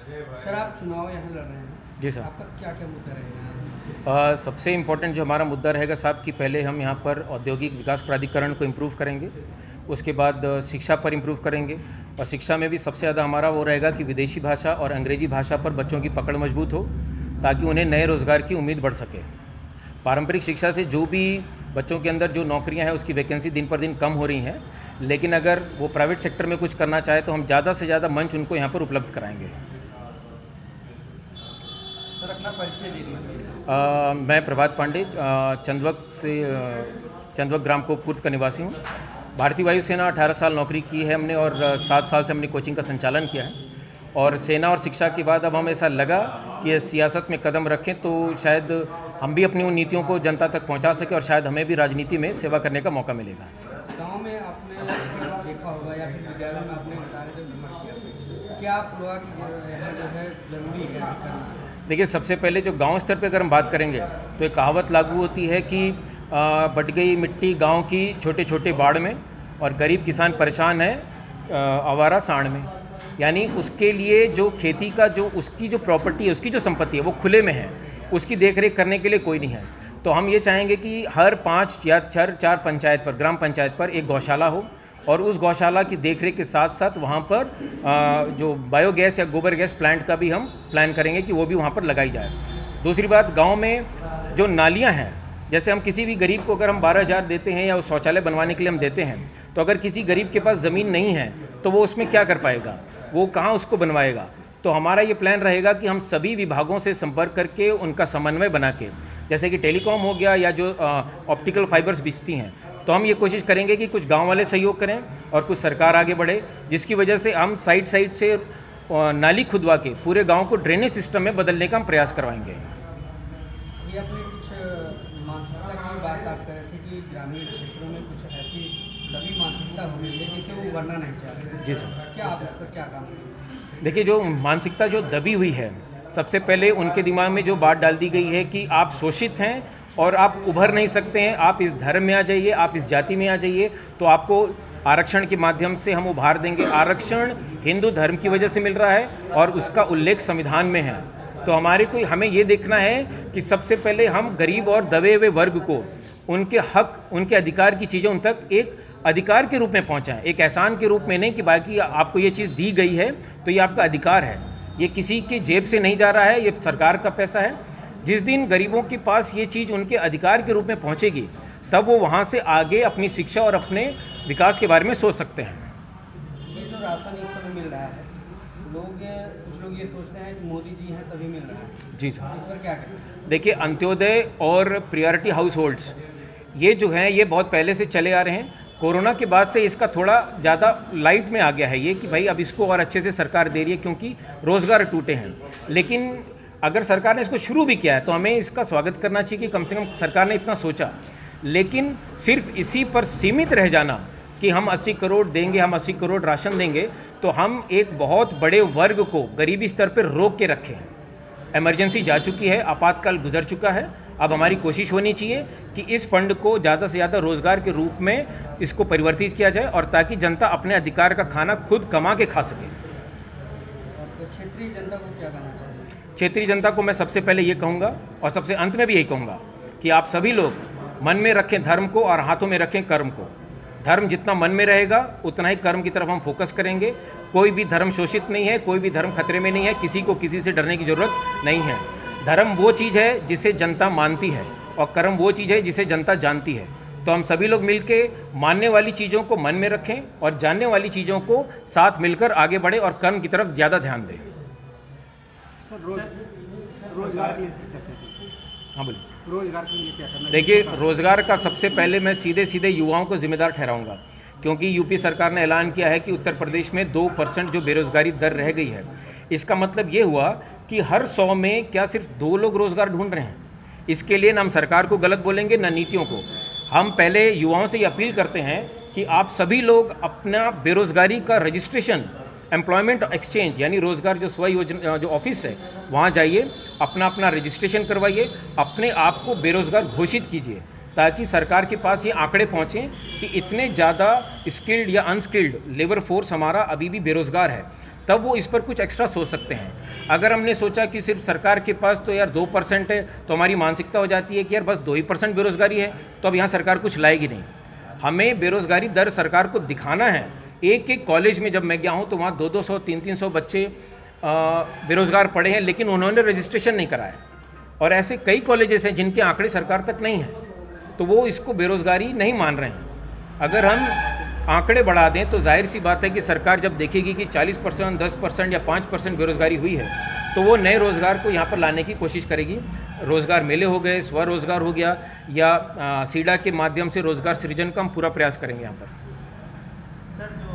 Sir आप चुनाव यहाँ लड़ रहे हैं, जी सर। आपका क्या क्या मुद्दा रहेगा? सबसे इम्पोर्टेंट जो हमारा मुद्दा रहेगा साहब कि पहले हम यहाँ पर औद्योगिक विकास प्राधिकरण को इम्प्रूव करेंगे, उसके बाद शिक्षा पर इम्प्रूव करेंगे, और शिक्षा में भी सबसे ज़्यादा हमारा वो रहेगा कि विदेशी भाषा और अंग्रेजी भाषा पर बच्चों की पकड़ मजबूत हो, ताकि उन्हें नए रोज़गार की उम्मीद बढ़ सके। पारंपरिक शिक्षा से जो भी बच्चों के अंदर जो नौकरियां हैं उसकी वैकेंसी दिन पर दिन कम हो रही हैं, लेकिन अगर वो प्राइवेट सेक्टर में कुछ करना चाहे तो हम ज़्यादा से ज़्यादा मंच उनको यहाँ पर उपलब्ध कराएंगे। सर अपना परिचय दे दीजिए। मैं प्रभात पांडे, चंदवक ग्राम कोपकुर्द का निवासी हूँ। भारतीय वायुसेना 18 साल नौकरी की है हमने, और 7 साल से हमने कोचिंग का संचालन किया है। और सेना और शिक्षा के बाद अब हमें ऐसा लगा कि सियासत में कदम रखें तो शायद हम भी अपनी उन नीतियों को जनता तक पहुंचा सकें, और शायद हमें भी राजनीति में सेवा करने का मौका मिलेगा। गांव में आपने देखा होगा या फिर विद्यालय में आपने बता रहे थे भ्रमण किया, क्या आप लोहा की यहाँ जो है जरूरी है करना? देखिए, सबसे पहले जो गांव स्तर पे अगर हम बात करेंगे तो एक कहावत लागू होती है कि बट गई मिट्टी गांव की छोटे छोटे बाड़ में, और गरीब किसान परेशान है आवारा साण में। यानी उसके लिए जो खेती का जो उसकी जो प्रॉपर्टी है, उसकी जो संपत्ति है वो खुले में है, उसकी देखरेख करने के लिए कोई नहीं है। तो हम ये चाहेंगे कि हर 5 या 4 पंचायत पर, ग्राम पंचायत पर एक गौशाला हो, और उस गौशाला की देखरेख के साथ साथ वहाँ पर जो बायोगैस या गोबर गैस प्लांट का भी हम प्लान करेंगे कि वो भी वहाँ पर लगाई जाए। दूसरी बात, गांव में जो नालियाँ हैं, जैसे हम किसी भी गरीब को अगर हम 12,000 देते हैं या उस शौचालय बनवाने के लिए हम देते हैं, तो अगर किसी गरीब के पास ज़मीन नहीं है तो वो उसमें क्या कर पाएगा, वो कहाँ उसको बनवाएगा। तो हमारा ये प्लान रहेगा कि हम सभी विभागों से संपर्क करके उनका समन्वय बना के, जैसे कि टेलीकॉम हो गया या जो ऑप्टिकल फाइबर्स बिकती हैं, तो हम ये कोशिश करेंगे कि कुछ गांव वाले सहयोग करें और कुछ सरकार आगे बढ़े, जिसकी वजह से हम साइड से नाली खुदवा के पूरे गांव को ड्रेनेज सिस्टम में बदलने का हम प्रयास करवाएंगे। ये अपने कुछ मानसिकता की बात आप कर रहे थे कि ग्रामीण क्षेत्रों में कुछ ऐसी दबी मानसिकता हो गई है जिसे वो उभरना नहीं चाह रहे। जी सर। क्या आप उस पर क्या काम करेंगे? देखिए, जो मानसिकता जो दबी हुई है, सबसे पहले उनके दिमाग में जो बात डाल दी गई है कि आप शोषित हैं और आप उभर नहीं सकते हैं, आप इस धर्म में आ जाइए, आप इस जाति में आ जाइए, तो आपको आरक्षण के माध्यम से हम उभार देंगे। आरक्षण हिंदू धर्म की वजह से मिल रहा है और उसका उल्लेख संविधान में है। तो हमें ये देखना है कि सबसे पहले हम गरीब और दबे हुए वर्ग को उनके हक, उनके अधिकार की चीज़ें उन तक एक अधिकार के रूप में पहुंचाएं, एक एहसान के रूप में नहीं कि बाकी आपको ये चीज़ दी गई है तो ये आपका अधिकार है, ये किसी की जेब से नहीं जा रहा है, ये सरकार का पैसा है। जिस दिन गरीबों के पास ये चीज़ उनके अधिकार के रूप में पहुंचेगी, तब वो वहाँ से आगे अपनी शिक्षा और अपने विकास के बारे में सोच सकते हैं। ये जो राशन इस समय मिल रहा है, कुछ लोग ये सोचते हैं कि मोदी जी हैं तभी मिल रहा है। जी सर। इस पर क्या करें? देखिए, अंत्योदय और प्रायोरिटी हाउस होल्ड्स ये जो हैं ये बहुत पहले से चले आ रहे हैं। कोरोना के बाद से इसका थोड़ा ज़्यादा लाइट में आ गया है ये कि भाई अब इसको और अच्छे से सरकार दे रही है, क्योंकि रोज़गार टूटे हैं। लेकिन अगर सरकार ने इसको शुरू भी किया है तो हमें इसका स्वागत करना चाहिए कि कम से कम सरकार ने इतना सोचा। लेकिन सिर्फ इसी पर सीमित रह जाना कि हम 80 करोड़ देंगे, हम 80 करोड़ राशन देंगे, तो हम एक बहुत बड़े वर्ग को गरीबी स्तर पर रोक के रखे हैं। इमरजेंसी जा चुकी है, आपातकाल गुजर चुका है। अब हमारी कोशिश होनी चाहिए कि इस फंड को ज़्यादा से ज़्यादा रोज़गार के रूप में इसको परिवर्तित किया जाए, और ताकि जनता अपने अधिकार का खाना खुद कमा के खा सके। क्षेत्रीय जनता को क्या कहना चाहिए? क्षेत्रीय जनता को मैं सबसे पहले ये कहूँगा, और सबसे अंत में भी यही कहूँगा, कि आप सभी लोग मन में रखें धर्म को और हाथों में रखें कर्म को। धर्म जितना मन में रहेगा उतना ही कर्म की तरफ हम फोकस करेंगे। कोई भी धर्म शोषित नहीं है, कोई भी धर्म खतरे में नहीं है, किसी को किसी से डरने की ज़रूरत नहीं है। धर्म वो चीज़ है जिसे जनता मानती है, और कर्म वो चीज़ है जिसे जनता जानती है। तो हम सभी लोग मिलके मानने वाली चीज़ों को मन में रखें और जानने वाली चीज़ों को साथ मिलकर आगे बढ़े, और कर्म की तरफ ज़्यादा ध्यान दें। रोजगार के लिए हाँ बोलिए। रोजगार के लिए क्या करना? देखिए, रोज़गार का सबसे पहले मैं सीधे युवाओं को जिम्मेदार ठहराऊंगा, क्योंकि यूपी सरकार ने ऐलान किया है कि उत्तर प्रदेश में 2% जो बेरोज़गारी दर रह गई है, इसका मतलब ये हुआ कि हर 100 में क्या सिर्फ 2 लोग रोज़गार ढूंढ रहे हैं। इसके लिए ना हम सरकार को गलत बोलेंगे ना नीतियों को। हम पहले युवाओं से ये अपील करते हैं कि आप सभी लोग अपना बेरोज़गारी का रजिस्ट्रेशन एम्प्लॉयमेंट एक्सचेंज यानी रोज़गार जो स्व योजना जो ऑफिस है वहाँ जाइए, अपना रजिस्ट्रेशन करवाइए, अपने आप को बेरोज़गार घोषित कीजिए, ताकि सरकार के पास ये आंकड़े पहुँचें कि इतने ज़्यादा स्किल्ड या अनस्किल्ड लेबर फोर्स हमारा अभी भी बेरोज़गार है। तब वो इस पर कुछ एक्स्ट्रा सोच सकते हैं। अगर हमने सोचा कि सिर्फ सरकार के पास तो यार 2% है, तो हमारी मानसिकता हो जाती है कि यार बस 2% बेरोज़गारी है, तो अब यहाँ सरकार कुछ लाएगी नहीं। हमें बेरोज़गारी दर सरकार को दिखाना है। एक एक कॉलेज में जब मैं गया हूँ तो वहाँ 200-200, 300-300 बच्चे बेरोज़गार पड़े हैं, लेकिन उन्होंने रजिस्ट्रेशन नहीं कराया। और ऐसे कई कॉलेजेस हैं जिनके आंकड़े सरकार तक नहीं हैं, तो वो इसको बेरोज़गारी नहीं मान रहे हैं। अगर हम आंकड़े बढ़ा दें तो जाहिर सी बात है कि सरकार जब देखेगी कि 40%, 10% या 5% बेरोज़गारी हुई है, तो वो नए रोज़गार को यहाँ पर लाने की कोशिश करेगी। रोज़गार मेले हो गए, स्वरोज़गार हो गया, या सीडा के माध्यम से रोज़गार सृजन का हम पूरा प्रयास करेंगे यहाँ पर। सर, जो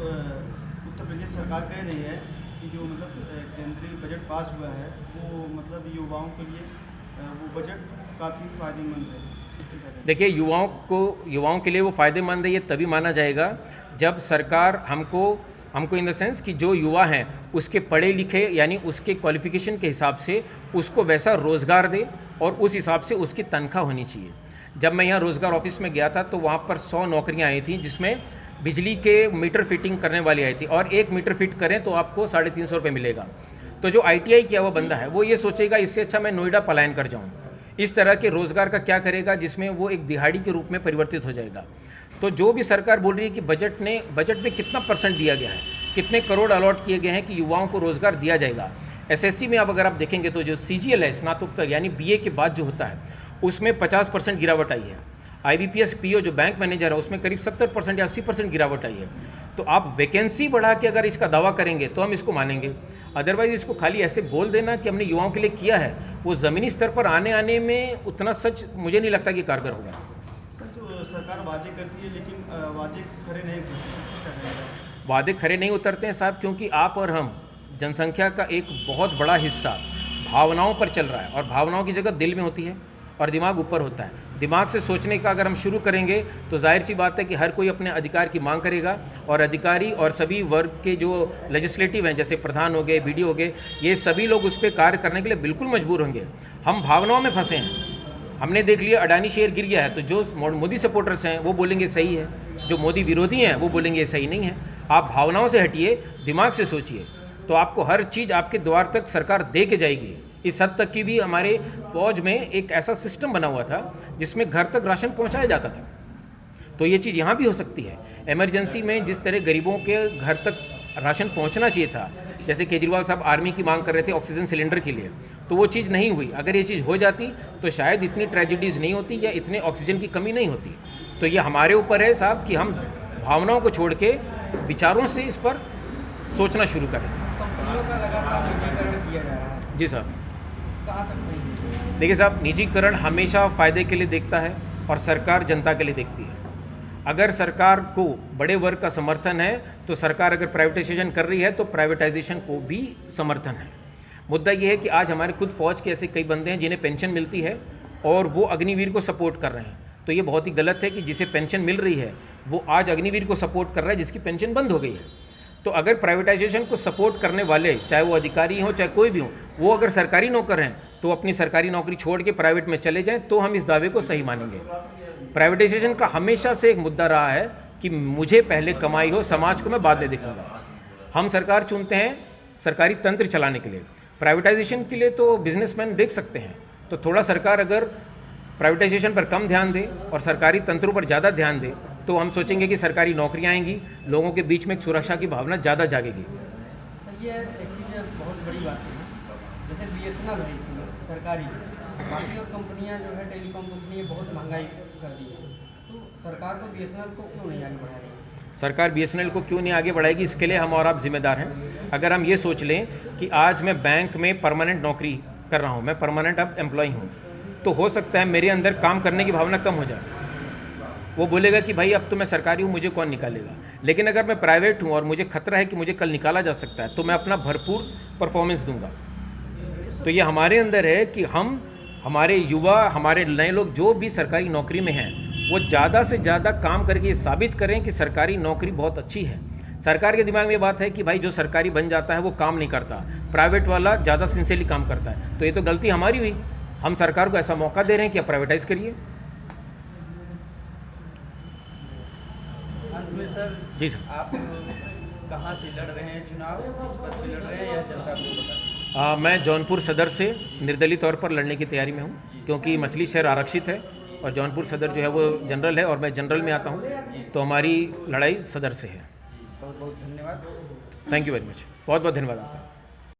उत्तर प्रदेश सरकार कह रही है कि जो मतलब केंद्रीय बजट पास हुआ है वो मतलब युवाओं के लिए वो बजट काफ़ी फायदेमंद है। देखिए, युवाओं के लिए वो फ़ायदेमंद है ये तभी माना जाएगा जब सरकार हमको इन द सेंस कि जो युवा हैं उसके पढ़े लिखे यानी उसके क्वालिफ़िकेशन के हिसाब से उसको वैसा रोज़गार दे और उस हिसाब से उसकी तनख्वाह होनी चाहिए। जब मैं यहाँ रोज़गार ऑफिस में गया था तो वहाँ पर 100 नौकरियाँ आई थी, जिसमें बिजली के मीटर फिटिंग करने वाली आई थी, और 1 मीटर फिट करें तो आपको 350 रुपये मिलेगा। तो जो ITI किया हुआ बंदा है वो ये सोचेगा इससे अच्छा मैं नोएडा पलायन कर जाऊँ। इस तरह के रोज़गार का क्या करेगा जिसमें वो एक दिहाड़ी के रूप में परिवर्तित हो जाएगा। तो जो भी सरकार बोल रही है कि बजट में कितना % दिया गया है, कितने करोड़ अलॉट किए गए हैं कि युवाओं को रोज़गार दिया जाएगा। SSC में अब अगर आप देखेंगे तो जो CGL है, स्नातकोत्तर यानी BA के बाद जो होता है, उसमें 50% गिरावट आई है। IBPS PO जो बैंक मैनेजर है उसमें करीब 70% या 80% गिरावट आई है। तो आप वैकेंसी बढ़ा के अगर इसका दावा करेंगे तो हम इसको मानेंगे, अदरवाइज इसको खाली ऐसे बोल देना कि हमने युवाओं के लिए किया है, वो ज़मीनी स्तर पर आने में उतना सच मुझे नहीं लगता कि कारगर होगा। सर, जो सरकार वादे करती है लेकिन वादे खरे नहीं उतरते। वादे खरे नहीं उतरते हैं साहब, क्योंकि आप और हम जनसंख्या का एक बहुत बड़ा हिस्सा भावनाओं पर चल रहा है, और भावनाओं की जगह दिल में होती है और दिमाग ऊपर होता है। दिमाग से सोचने का अगर हम शुरू करेंगे तो जाहिर सी बात है कि हर कोई अपने अधिकार की मांग करेगा, और अधिकारी और सभी वर्ग के जो लेजिस्लेटिव हैं, जैसे प्रधान हो गए, BDO हो गए, ये सभी लोग उस पर कार्य करने के लिए बिल्कुल मजबूर होंगे। हम भावनाओं में फंसे हैं। हमने देख लिया अडानी शेयर गिर गया है, तो जो मोदी सपोर्टर्स हैं वो बोलेंगे सही है, जो मोदी विरोधी हैं वो बोलेंगे सही नहीं है। आप भावनाओं से हटिए, दिमाग से सोचिए, तो आपको हर चीज़ आपके द्वार तक सरकार दे के जाएगी। इस हद तक की भी हमारे फौज में एक ऐसा सिस्टम बना हुआ था जिसमें घर तक राशन पहुंचाया जाता था। तो ये चीज़ यहाँ भी हो सकती है। इमरजेंसी में जिस तरह गरीबों के घर तक राशन पहुंचना चाहिए था, जैसे केजरीवाल साहब आर्मी की मांग कर रहे थे ऑक्सीजन सिलेंडर के लिए, तो वो चीज़ नहीं हुई। अगर ये चीज़ हो जाती तो शायद इतनी ट्रेजिडीज़ नहीं होती या इतने ऑक्सीजन की कमी नहीं होती। तो ये हमारे ऊपर है साहब कि हम भावनाओं को छोड़ के विचारों से इस पर सोचना शुरू करें। कंपनियों का लगातार निजीकरण किया जा रहा है, जी साहब। कहाँ तक सही है? देखिए साहब, निजीकरण हमेशा फ़ायदे के लिए देखता है और सरकार जनता के लिए देखती है। अगर सरकार को बड़े वर्ग का समर्थन है तो सरकार अगर प्राइवेटाइजेशन कर रही है तो प्राइवेटाइजेशन को भी समर्थन है। मुद्दा ये है कि आज हमारे खुद फौज के ऐसे कई बंदे हैं जिन्हें पेंशन मिलती है और वो अग्निवीर को सपोर्ट कर रहे हैं। तो ये बहुत ही गलत है कि जिसे पेंशन मिल रही है वो आज अग्निवीर को सपोर्ट कर रहा है जिसकी पेंशन बंद हो गई है। तो अगर प्राइवेटाइजेशन को सपोर्ट करने वाले, चाहे वो अधिकारी हों चाहे कोई भी हो, वो अगर सरकारी नौकर हैं तो अपनी सरकारी नौकरी छोड़ के प्राइवेट में चले जाएं, तो हम इस दावे को सही मानेंगे। प्राइवेटाइजेशन का हमेशा से एक मुद्दा रहा है कि मुझे पहले कमाई हो, समाज को मैं बाद में देखूंगा। हम सरकार चुनते हैं सरकारी तंत्र चलाने के लिए, प्राइवेटाइजेशन के लिए तो बिजनेसमैन देख सकते हैं। तो थोड़ा सरकार अगर प्राइवेटाइजेशन पर कम ध्यान दे और सरकारी तंत्रों पर ज़्यादा ध्यान दे तो हम सोचेंगे कि सरकारी नौकरियां आएंगी, लोगों के बीच में एक सुरक्षा की भावना ज़्यादा जागेगी। सर, ये एक चीज़ बहुत बड़ी बात है, जैसे BSNL है इसमें सरकारी, बाकी और कंपनियां जो है टेलीकॉम कंपनियां बहुत महंगाई कर दी है, तो सरकार को BSNL को क्यों नहीं आगे बढ़ा रही है? सरकार BSNL को क्यों नहीं आगे बढ़ाएगी, इसके लिए हम और आप जिम्मेदार हैं। अगर हम ये सोच लें कि आज मैं बैंक में परमानेंट नौकरी कर रहा हूँ, मैं परमानेंट अब एम्प्लॉय हूँ, तो हो सकता है मेरे अंदर काम करने की भावना कम हो जाए। वो बोलेगा कि भाई अब तो मैं सरकारी हूँ, मुझे कौन निकालेगा। लेकिन अगर मैं प्राइवेट हूँ और मुझे खतरा है कि मुझे कल निकाला जा सकता है, तो मैं अपना भरपूर परफॉर्मेंस दूंगा। तो ये हमारे अंदर है कि हम, हमारे युवा, हमारे नए लोग जो भी सरकारी नौकरी में हैं, वो ज़्यादा से ज़्यादा काम करके ये साबित करें कि सरकारी नौकरी बहुत अच्छी है। सरकार के दिमाग में ये बात है कि भाई जो सरकारी बन जाता है वो काम नहीं करता, प्राइवेट वाला ज़्यादा सिंसियरली काम करता है। तो ये तो गलती हमारी हुई, हम सरकार को ऐसा मौका दे रहे हैं कि आप प्राइवेटाइज़ करिए। अंत में सर जी सर, आप कहाँ से लड़ रहे हैं चुनाव, किस पद पे लड़ रहे हैं, यह जनता को बता। मैं जौनपुर सदर से निर्दलीय तौर पर लड़ने की तैयारी में हूँ, क्योंकि मछली शहर आरक्षित है और जौनपुर सदर जो है वो जनरल है और मैं जनरल में आता हूँ, तो हमारी लड़ाई सदर से है। बहुत बहुत धन्यवाद। थैंक यू वेरी मच, बहुत बहुत धन्यवाद आपका।